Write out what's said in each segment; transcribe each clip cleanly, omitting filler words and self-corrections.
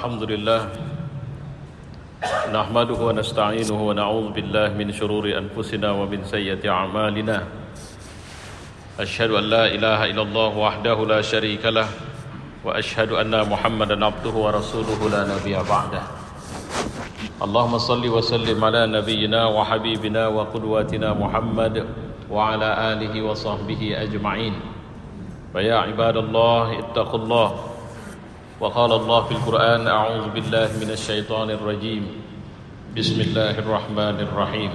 الحمد لله نحمده ونستعينه ونعوذ بالله من شرور أنفسنا ومن سيئات أعمالنا أشهد أن لا إله إلا الله وحده لا شريك له وأشهد أن محمدا عبده ورسوله لا نبي بعده اللهم صل وسلم على نبينا وحبيبنا وقدوتنا محمد وعلى آله وصحبه أجمعين فيا عباد الله اتقوا الله وقال الله في القرآن أعوذ بالله من الشيطان الرجيم بسم الله الرحمن الرحيم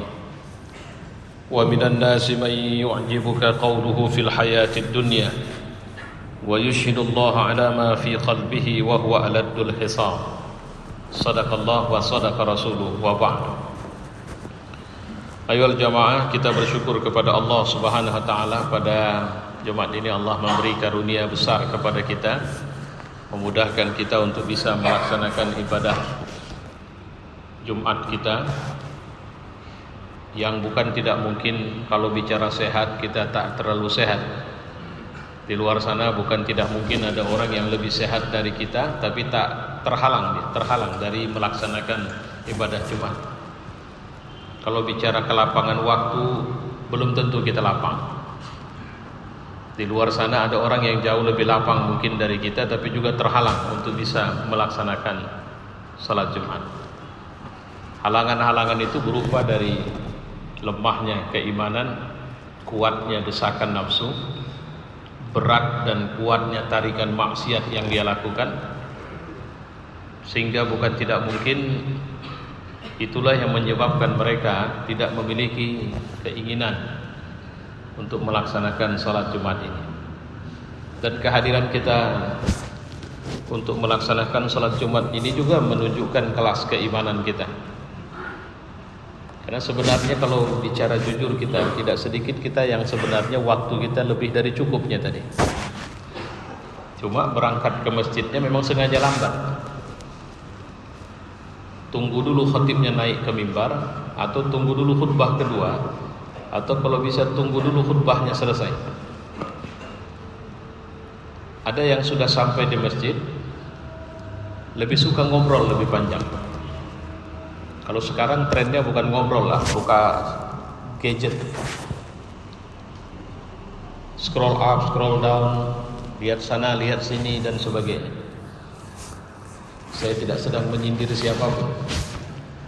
ومن الناس من يعجبك قوله في الحياة الدنيا ويشهد الله على ما في قلبه وهو ألد الخصام صدق الله وصدق رسوله وبعد. Ayol jamaah, kita bersyukur kepada Allah Subhanahu wa taala. Pada Jumat ini Allah memberi karunia besar kepada kita, memudahkan kita untuk bisa melaksanakan ibadah Jumat kita yang bukan tidak mungkin. Kalau bicara sehat, kita tak terlalu sehat. Di luar sana bukan tidak mungkin ada orang yang lebih sehat dari kita, tapi tak terhalang dari melaksanakan ibadah Jumat. Kalau bicara kelapangan waktu, belum tentu kita lapang. Di luar sana ada orang yang jauh lebih lapang mungkin dari kita, tapi juga terhalang untuk bisa melaksanakan salat Jumat. Halangan-halangan itu berupa dari lemahnya keimanan, kuatnya desakan nafsu, berat dan kuatnya tarikan maksiat yang dia lakukan, sehingga bukan tidak mungkin itulah yang menyebabkan mereka tidak memiliki keinginan untuk melaksanakan salat Jumat ini. Dan kehadiran kita untuk melaksanakan salat Jumat ini juga menunjukkan kelas keimanan kita. Karena sebenarnya kalau bicara jujur, kita tidak sedikit kita yang sebenarnya waktu kita lebih dari cukupnya tadi. Cuma berangkat ke masjidnya memang sengaja lambat. Tunggu dulu khatibnya naik ke mimbar, atau tunggu dulu khutbah kedua, atau kalau bisa tunggu dulu khutbahnya selesai. Ada yang sudah sampai di masjid lebih suka ngobrol lebih panjang. Kalau sekarang trennya bukan ngobrol lah, buka gadget, scroll up, scroll down, lihat sana, lihat sini dan sebagainya. Saya tidak sedang menyindir siapapun,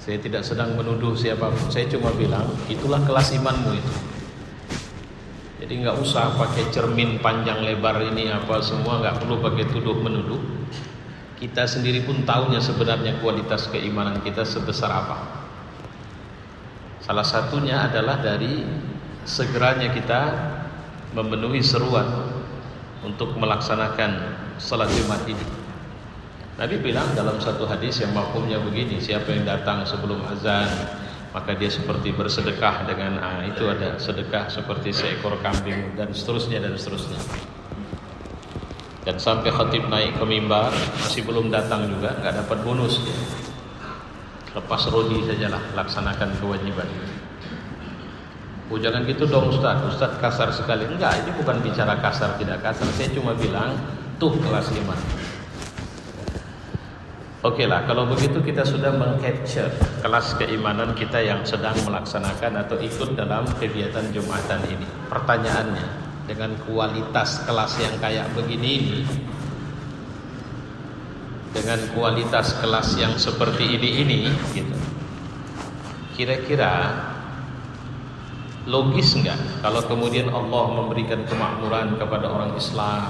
saya tidak sedang menuduh siapapun. Saya cuma bilang itulah kelas imanmu itu. Jadi nggak usah pakai cermin panjang lebar ini apa semua, nggak perlu pakai tuduh menuduh. Kita sendiri pun tahunya sebenarnya kualitas keimanan kita sebesar apa. Salah satunya adalah dari segeranya kita memenuhi seruan untuk melaksanakan salat Jumat ini. Nabi bilang dalam satu hadis yang mafhumnya begini, siapa yang datang sebelum azan maka dia seperti bersedekah dengan itu ada sedekah seperti seekor kambing dan seterusnya dan seterusnya. Dan sampai khatib naik ke mimbar masih belum datang juga, nggak dapat bonus. Lepas rodi sajalah, laksanakan kewajiban. Jangan gitu dong Ustaz kasar sekali. Enggak, ini bukan bicara kasar tidak kasar. Saya cuma bilang tuh kelas iman. Oke lah, kalau begitu kita sudah meng-capture kelas keimanan kita yang sedang melaksanakan atau ikut dalam kegiatan Jumatan ini. Pertanyaannya, dengan kualitas kelas yang kayak begini ini, dengan kualitas kelas yang seperti ini gitu, kira-kira logis enggak kalau kemudian Allah memberikan kemakmuran kepada orang Islam,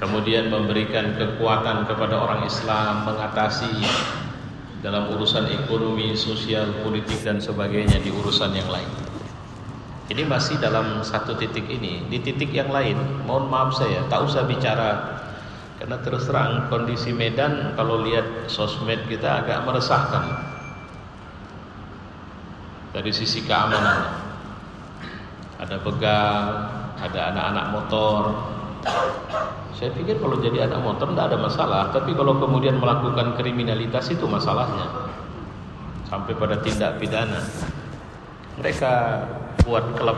kemudian memberikan kekuatan kepada orang Islam mengatasi dalam urusan ekonomi, sosial, politik dan sebagainya di urusan yang lain. Ini masih dalam satu titik ini. Di titik yang lain, mohon maaf saya tak usah bicara, karena terus terang kondisi Medan kalau lihat sosmed kita agak meresahkan dari sisi keamanan. Ada begal, ada anak-anak motor. Saya pikir kalau jadi anak motor tidak ada masalah, tapi kalau kemudian melakukan kriminalitas itu masalahnya, sampai pada tindak pidana. Mereka buat klub,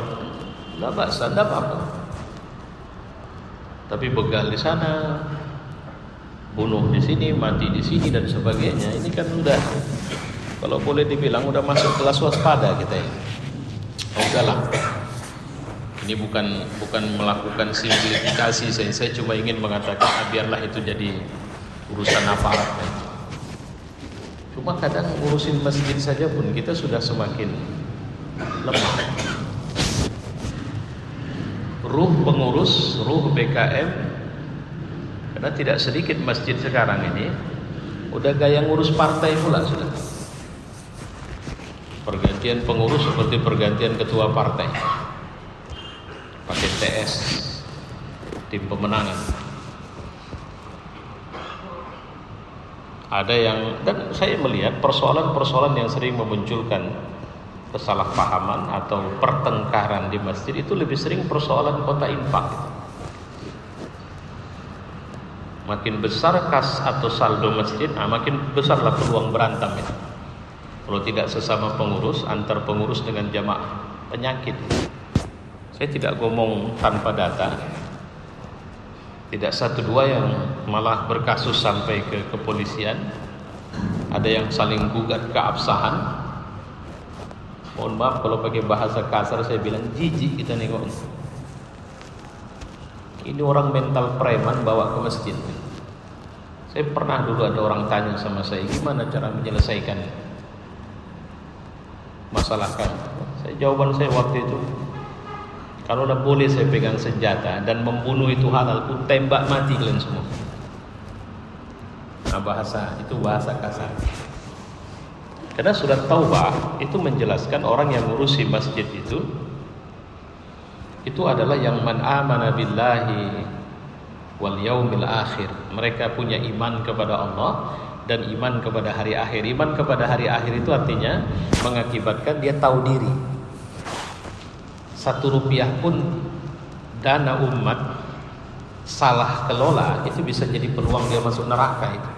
tidak apa-apa. Tapi begal di sana, bunuh di sini, mati di sini dan sebagainya. Ini kan udah, kalau boleh dibilang udah masuk kelas waspada kita ini. Udahlah. Ini bukan melakukan simplifikasi. Saya cuma ingin mengatakan biarlah itu jadi urusan aparat. Cuma kadang ngurusin masjid saja pun kita sudah semakin lemah. Ruh pengurus, ruh BKM, karena tidak sedikit masjid sekarang ini udah gaya ngurus partai pula sudah. Pergantian pengurus seperti pergantian ketua partai, pakai TS, tim pemenangan. Ada yang, dan saya melihat persoalan-persoalan yang sering memunculkan kesalahpahaman atau pertengkaran di masjid itu lebih sering persoalan kota infak. Makin besar kas atau saldo masjid, makin besarlah peluang berantem itu. Kalau tidak sesama pengurus, antar pengurus dengan jamaah, penyakit. Saya tidak ngomong tanpa data. Tidak satu dua yang malah berkasus sampai ke kepolisian. Ada yang saling gugat keabsahan. Mohon maaf kalau pakai bahasa kasar, saya bilang jijik kita nengok. Ini orang mental preman bawa ke masjid. Saya pernah dulu ada orang tanya sama saya, gimana cara menyelesaikan masalah kamu? Jawaban saya waktu itu, kalau udah boleh saya pegang senjata dan membunuh itu halal, ku tembak mati kalian semua. Nah, itu bahasa kasar. Karena surat Taubah itu menjelaskan orang yang ngurusi masjid itu adalah yang man amana billahi wal yaumil akhir. Mereka punya iman kepada Allah dan iman kepada hari akhir. Iman kepada hari akhir itu artinya mengakibatkan dia tahu diri. 1 rupiah pun dana umat salah kelola itu bisa jadi peluang dia masuk neraka itu.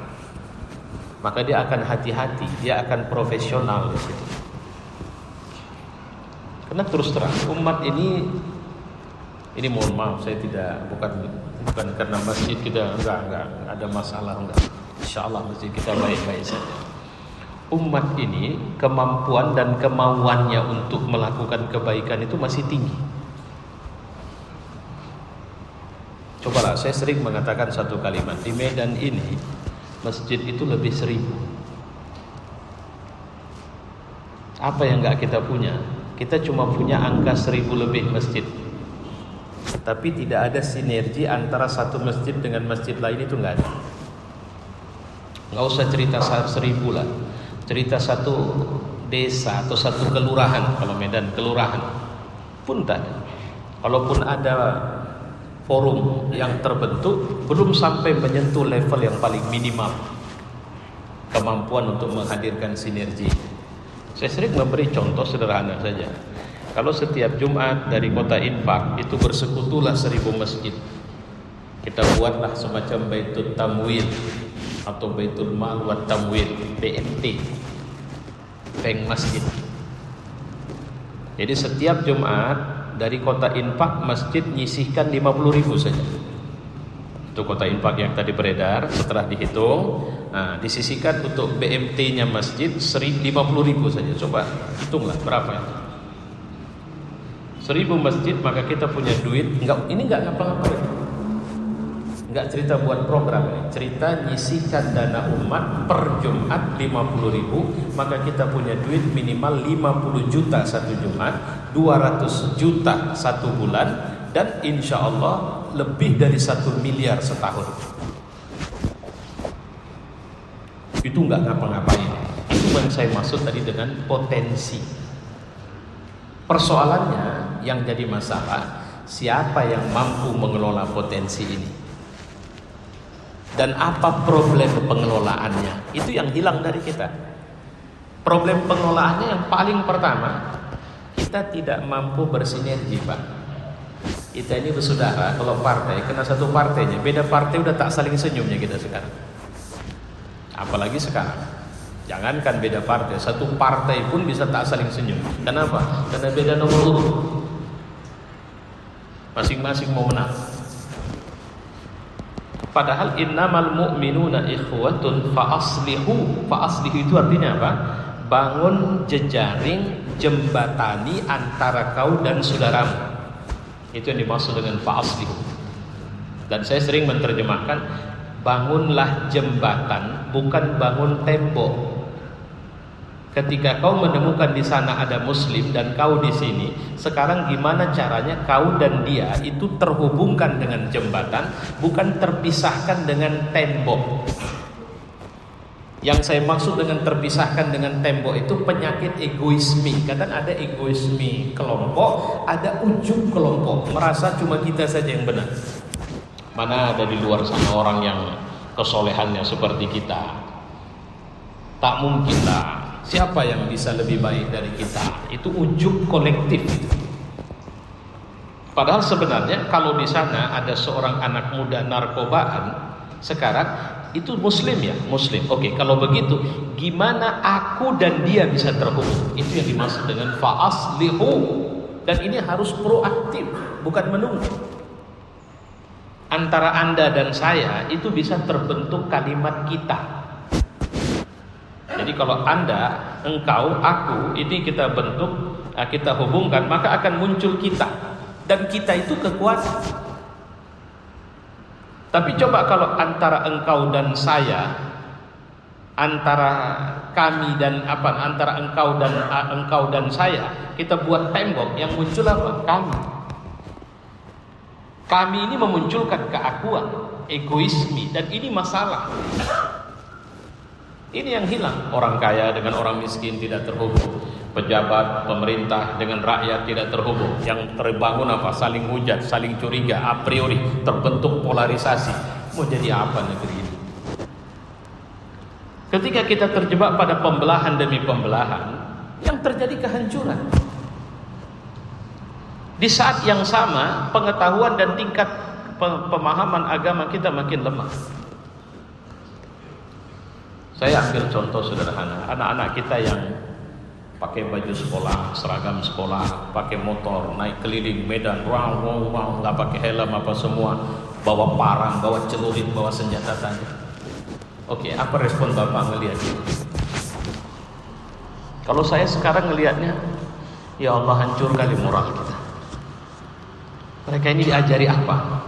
Maka dia akan hati-hati, dia akan profesional di situ. Karena terus terang umat ini mohon maaf, saya tidak bukan karena masjid kita enggak ada masalah, enggak. Insyaallah masjid kita baik-baik saja. Umat ini kemampuan dan kemauannya untuk melakukan kebaikan itu masih tinggi. Cobalah, saya sering mengatakan satu kalimat, di Medan ini masjid itu lebih 1000. Apa yang enggak kita punya? Kita cuma punya angka 1000 lebih masjid. Tapi tidak ada sinergi antara satu masjid dengan masjid lain, itu enggak ada. Enggak usah cerita 1000 lah. Cerita satu desa atau satu kelurahan, kalau Medan kelurahan pun tak ada. Kalaupun ada forum yang terbentuk, belum sampai menyentuh level yang paling minimal kemampuan untuk menghadirkan sinergi. Saya sering memberi contoh sederhana saja. Kalau setiap Jumat dari kota infak itu bersekutulah 1000 masjid, kita buatlah semacam Baitul Tamwil atau Baitul Mal wa Tamwil, BMT, bank masjid. Jadi setiap Jumat dari kota infak masjid nyisihkan 50.000 saja. Itu kota infak yang tadi beredar, setelah dihitung, disisihkan untuk BMT-nya masjid 50.000 saja. Coba hitunglah berapa itu. 1000 masjid, maka kita punya duit. Ini enggak ngapa-ngapain. Enggak cerita buat program ini. Cerita nyisihkan dana umat per Jumat 50.000, maka kita punya duit minimal 50 juta satu Jumat, 200 juta satu bulan, dan insya Allah lebih dari 1 miliar setahun. Itu enggak ngapa-ngapain. Itu yang saya maksud tadi dengan potensi. Persoalannya yang jadi masalah, siapa yang mampu mengelola potensi ini? Dan apa problem pengelolaannya? Itu yang hilang dari kita. Problem pengelolaannya yang paling pertama, kita tidak mampu bersinergi, Pak. Kita ini bersaudara, kalau partai, kena satu partainya, beda partai udah tak saling senyumnya kita sekarang. Apalagi sekarang. Jangankan beda partai, satu partai pun bisa tak saling senyum. Kenapa? Karena beda nomor urut. Masing-masing mau menang. Padahal innamal mu'minuna ikhwatun fa aslihu itu artinya apa? Bangun jejaring, jembatani antara kau dan saudaramu. Itu yang dimaksud dengan fa aslihu. Dan saya sering menerjemahkan bangunlah jembatan, bukan bangun tembok. Ketika kau menemukan di sana ada muslim dan kau di sini, sekarang gimana caranya kau dan dia itu terhubungkan dengan jembatan, bukan terpisahkan dengan tembok. Yang saya maksud dengan terpisahkan dengan tembok itu penyakit egoisme. Kadang ada egoisme kelompok, ada ujub kelompok, merasa cuma kita saja yang benar. Mana ada di luar sana orang yang kesolehannya seperti kita? Tak mungkin lah. Siapa yang bisa lebih baik dari kita? Itu ujub kolektif. Padahal sebenarnya kalau di sana ada seorang anak muda narkobaan sekarang, itu muslim ya, muslim. Oke, kalau begitu gimana aku dan dia bisa terhubung? Itu yang dimaksud dengan fa'aslihu. Dan ini harus proaktif, bukan menunggu. Antara Anda dan saya itu bisa terbentuk kalimat kita. Jadi kalau Anda, engkau, aku, ini kita bentuk, kita hubungkan, maka akan muncul kita. Dan kita itu kekuatan. Tapi coba kalau antara engkau dan saya, antara kami dan antara engkau dan saya, kita buat tembok, yang muncul apa? Kami. Kami ini memunculkan keakuan, egoisme, dan ini masalah. Ini yang hilang. Orang kaya dengan orang miskin tidak terhubung. Pejabat, pemerintah dengan rakyat tidak terhubung. Yang terbangun apa? Saling hujat, saling curiga, a priori terbentuk polarisasi. Mau jadi apa negeri ini? Ketika kita terjebak pada pembelahan demi pembelahan, yang terjadi kehancuran. Di saat yang sama, pengetahuan dan tingkat pemahaman agama kita makin lemah. Saya ambil contoh sederhana, anak-anak kita yang pakai baju sekolah, seragam sekolah, pakai motor, naik keliling Medan, wow, nggak pakai helm apa semua, bawa parang, bawa celurit, bawa senjata tajam. Oke, apa respon Bapak ngelihat itu? Kalau saya sekarang ngelihatnya, ya Allah, hancur kali moral kita. Mereka ini diajari apa?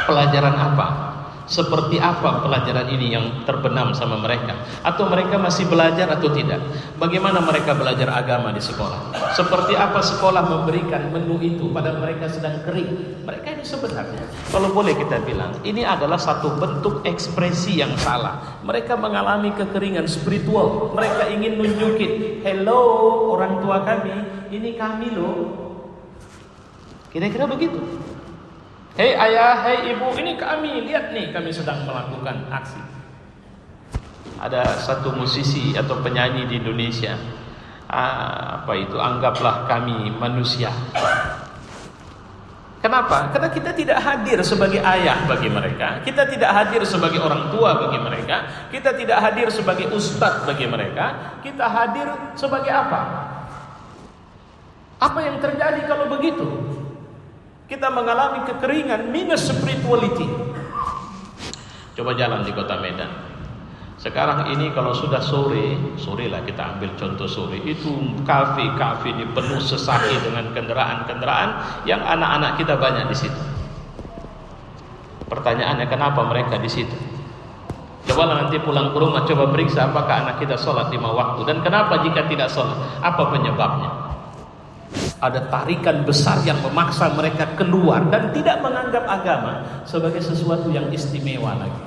Pelajaran apa? Seperti apa pelajaran ini yang terbenam sama mereka? Atau mereka masih belajar atau tidak? Bagaimana mereka belajar agama di sekolah? Seperti apa sekolah memberikan menu itu pada mereka sedang kering? Mereka ini sebenarnya, kalau boleh kita bilang, ini adalah satu bentuk ekspresi yang salah. Mereka mengalami kekeringan spiritual. Mereka ingin nunjukin, hello orang tua kami, ini kami loh. Kira-kira begitu. Hei ayah, hei ibu, ini kami, lihat nih, kami sedang melakukan aksi. Ada satu musisi atau penyanyi di Indonesia, anggaplah kami manusia. Kenapa? Karena kita tidak hadir sebagai ayah bagi mereka, kita tidak hadir sebagai orang tua bagi mereka, kita tidak hadir sebagai ustadz bagi mereka, kita hadir sebagai apa? Apa yang terjadi kalau begitu? Kita mengalami kekeringan, minus spirituality. Coba jalan di kota Medan. Sekarang ini kalau sudah sore lah kita ambil contoh sore, itu kafe-kafe ini penuh sesaki dengan kendaraan-kendaraan yang anak-anak kita banyak di situ. Pertanyaannya, kenapa mereka di situ? Coba nanti pulang ke rumah, coba periksa apakah anak kita sholat 5 waktu, dan kenapa jika tidak sholat? Apa penyebabnya? Ada tarikan besar yang memaksa mereka keluar dan tidak menganggap agama sebagai sesuatu yang istimewa lagi.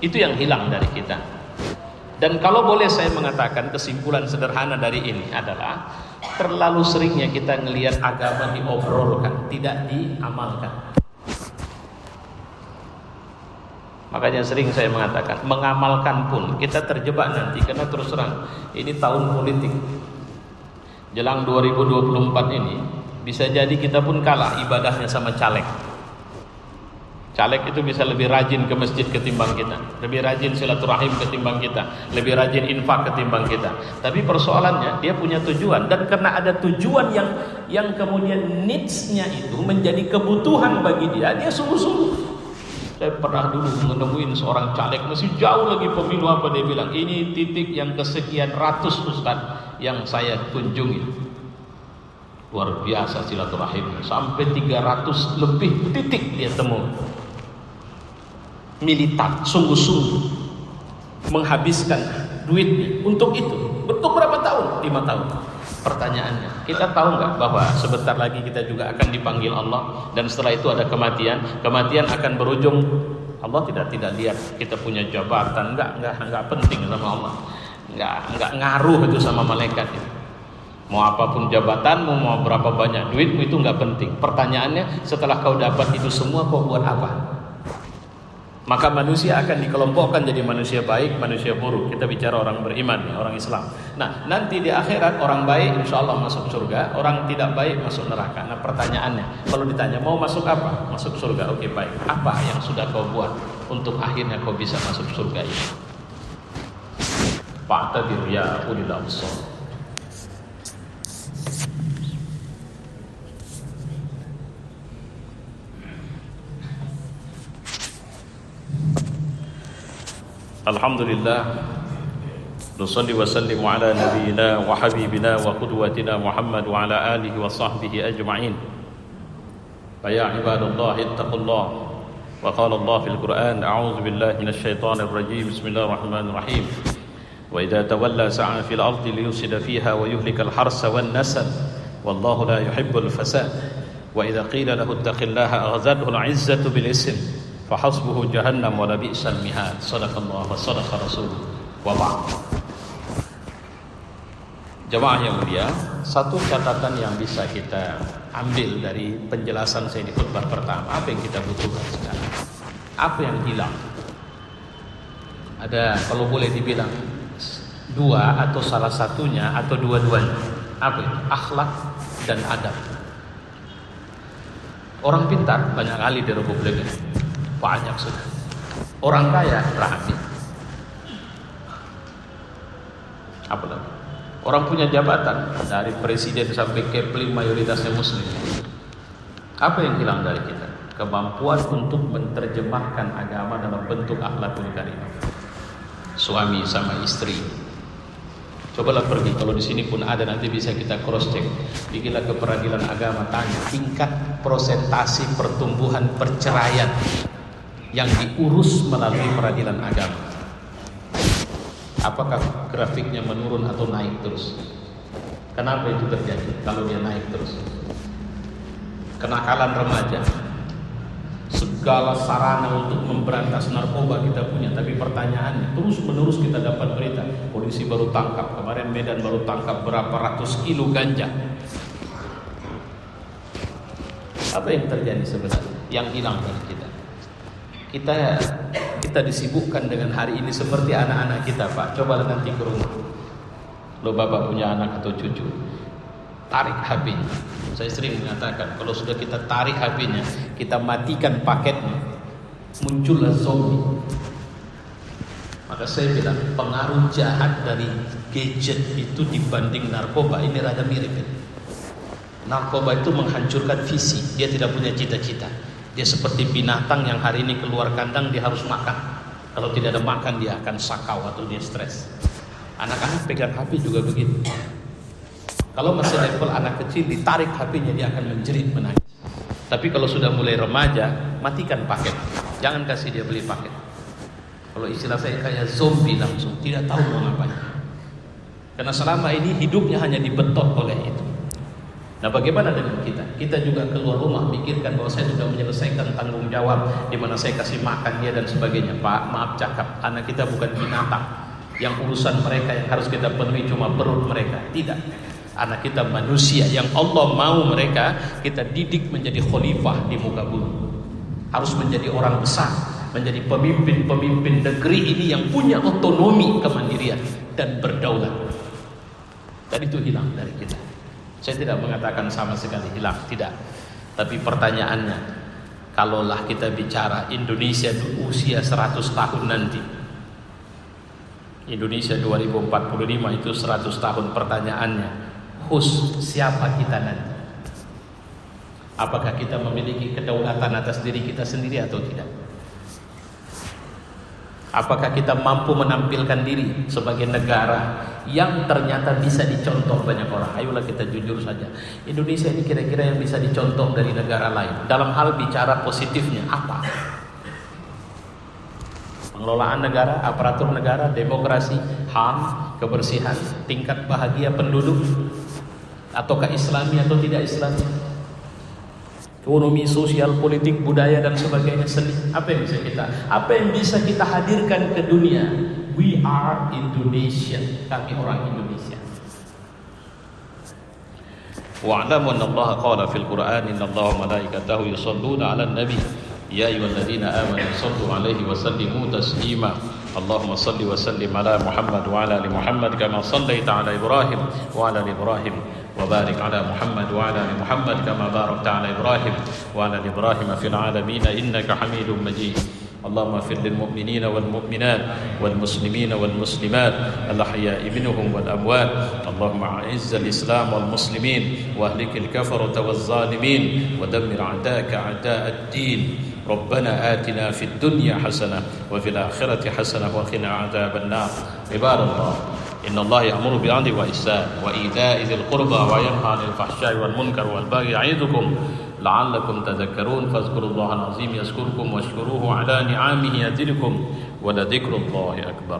Itu yang hilang dari kita. Dan kalau boleh saya mengatakan, kesimpulan sederhana dari ini adalah terlalu seringnya kita ngelihat agama diobrolkan, tidak diamalkan. Makanya sering saya mengatakan, mengamalkan pun kita terjebak nanti, karena terus terang ini tahun politik. Jelang 2024 ini bisa jadi kita pun kalah ibadahnya sama caleg. Caleg itu bisa lebih rajin ke masjid ketimbang kita, lebih rajin silaturahim ketimbang kita, lebih rajin infak ketimbang kita. Tapi persoalannya dia punya tujuan, dan karena ada tujuan yang kemudian needs-nya itu menjadi kebutuhan bagi dia, dia sungguh-sungguh. Saya pernah dulu menemuin seorang caleg masih jauh lagi pemilu, apa dia bilang, ini titik yang kesekian ratus Ustaz yang saya kunjungi. Luar biasa silaturahim, sampai 300 lebih titik dia temui. Militan, sungguh-sungguh menghabiskan duitnya untuk itu. Untuk berapa tahun? 5 tahun. Pertanyaannya, kita tahu nggak bahwa sebentar lagi kita juga akan dipanggil Allah, dan setelah itu ada kematian. Kematian akan berujung, Allah tidak lihat kita punya jabatan, nggak penting sama Allah, nggak ngaruh itu sama malaikat itu. Mau apapun jabatanmu, mau berapa banyak duitmu, itu nggak penting. Pertanyaannya, setelah kau dapat itu semua, kau buat apa? Maka manusia akan dikelompokkan jadi manusia baik, manusia buruk. Kita bicara orang beriman, orang Islam. Nah, nanti di akhirat orang baik insya Allah masuk surga, orang tidak baik masuk neraka. Nah, pertanyaannya, kalau ditanya mau masuk apa? Masuk surga. Oke, baik. Apa yang sudah kau buat untuk akhirnya kau bisa masuk surga ini? Fa'tabir ya ulil absar. Alhamdulillah, nusalli wa sallimu ala nabiyyina wa habibina wa qudwatina Muhammad wa ala alihi wa sahbihi ajma'in. Fa ya ibadallah ittaqullah. Wa qala Allah fil Qur'an, a'udzu billahi minasy syaithanir rajim. Bismillahirrahmanirrahim. Wa idza tawalla sa'a fil ardi liyufsida fiha wa yuhlikal harsa wan nasl wallahu la yuhibbul fasad. Wa idza qila lahu ittaqillaha aghzathu al-'izzatu bil ism fahasbuhu jahannam wa la bi'sal mihad. Shadaqallah wa shadaqa rasuluh wa ba'd. Jemaah yang mulia, satu catatan yang bisa kita ambil dari penjelasan saya di khutbah pertama, apa yang kita butuhkan sekarang? Apa yang hilang? Ada, kalau boleh dibilang, dua atau salah satunya atau dua-duanya. Apa itu? Akhlak dan adab. Orang pintar banyak kali di Republik ini, banyak sudah. Orang kaya rapi. Apa lagi? Orang punya jabatan dari presiden sampai kepling mayoritasnya muslim. Apa yang hilang dari kita? Kemampuan untuk menerjemahkan agama dalam bentuk akhlakul karimah. Suami sama istri. Cobalah pergi, kalau di sini pun ada, nanti bisa kita cross check. Pergilah ke peradilan agama, tanya tingkat prosentasi pertumbuhan perceraian yang diurus melalui peradilan agama. Apakah grafiknya menurun atau naik terus? Kenapa itu terjadi kalau dia naik terus? Kenakalan remaja, segala sarana untuk memberantas narkoba kita punya, tapi pertanyaannya terus menerus kita dapat berita polisi baru tangkap, kemarin Medan baru tangkap berapa ratus kilo ganja. Apa yang terjadi sebenarnya? Yang hilang dari kita. Kita disibukkan dengan hari ini seperti anak-anak kita, Pak. Coba nanti ke rumah, lo bapak punya anak atau cucu, tarik HP-nya. Saya sering mengatakan, kalau sudah kita tarik HP-nya, kita matikan paketnya, muncullah zombie. Maka saya bilang, pengaruh jahat dari gadget itu dibanding narkoba ini rada mirip. Narkoba itu menghancurkan visi, dia tidak punya cita-cita. Dia seperti binatang yang hari ini keluar kandang, dia harus makan. Kalau tidak ada makan, dia akan sakau atau dia stres. Anak-anak pegang HP juga begitu. Kalau masih level anak kecil, ditarik HP-nya, dia akan menjerit, menangis. Tapi kalau sudah mulai remaja, matikan paket. Jangan kasih dia beli paket. Kalau istilah saya kayak zombie langsung, tidak tahu mau ngapain. Karena selama ini hidupnya hanya dibetot oleh itu. Nah, bagaimana dengan kita? Kita juga keluar rumah pikirkan bahwa saya sudah menyelesaikan tanggung jawab, di mana saya kasih makan dia dan sebagainya. Pak, maaf cakap, anak kita bukan binatang yang urusan mereka yang harus kita penuhi cuma perut mereka. Tidak. Anak kita manusia yang Allah mau mereka kita didik menjadi khalifah di muka bumi. Harus menjadi orang besar, menjadi pemimpin-pemimpin negeri ini yang punya otonomi, kemandirian dan berdaulat. Dan itu hilang dari kita. Saya tidak mengatakan sama sekali hilang, tidak. Tapi pertanyaannya, Kalaulah kita bicara Indonesia usia 100 tahun nanti, Indonesia 2045 itu 100 tahun, pertanyaannya, siapa kita nanti? Apakah kita memiliki kedaulatan atas diri kita sendiri atau tidak? Apakah kita mampu menampilkan diri sebagai negara yang ternyata bisa dicontoh banyak orang? Ayolah kita jujur saja. Indonesia ini kira-kira yang bisa dicontoh dari negara lain. Dalam hal bicara positifnya apa? Pengelolaan negara, aparatur negara, demokrasi, HAM, kebersihan, tingkat bahagia penduduk, ataukah Islami atau tidak Islami? Ekonomi, sosial, politik, budaya dan sebagainya, seni. Apa yang bisa kita hadirkan ke dunia? We are Indonesian. Kami orang Indonesia. Wa'lamu anna Allah qala fil Qur'an innallaha wa malaikatahu yusholluna 'alan nabi ya ayyuhalladzina amanu shallu 'alaihi wa sallimu taslima. Allahumma shalli wa sallim ala Muhammad wa ala ali Muhammad kama shallaita ala Ibrahim wa ala ali Ibrahim وبارك على محمد وعلى ال محمد كما باركت على ابراهيم وعلى ال ابراهيم في العالمين انك حميد مجيد. اللهم اغفر للمؤمنين والمؤمنات والمسلمين والمسلمات الاحياء منهم والاموات. اللهم اعز الاسلام والمسلمين واهلك الكفرة والظالمين ودمر اعداءك اعداء الدين. ربنا آتنا في الدنيا حسنة وفي الآخرة حسنة وقنا عذاب النار. عباد الله إن الله يأمر بالعدل والإحسان وإيتاء ذي القربى وينهى عن الفحشاء والمنكر والبغي يعظكم لعلكم تذكرون فاذكروا الله العظيم يذكركم واشكروه على نعمه يزدكم ولذكر الله أكبر.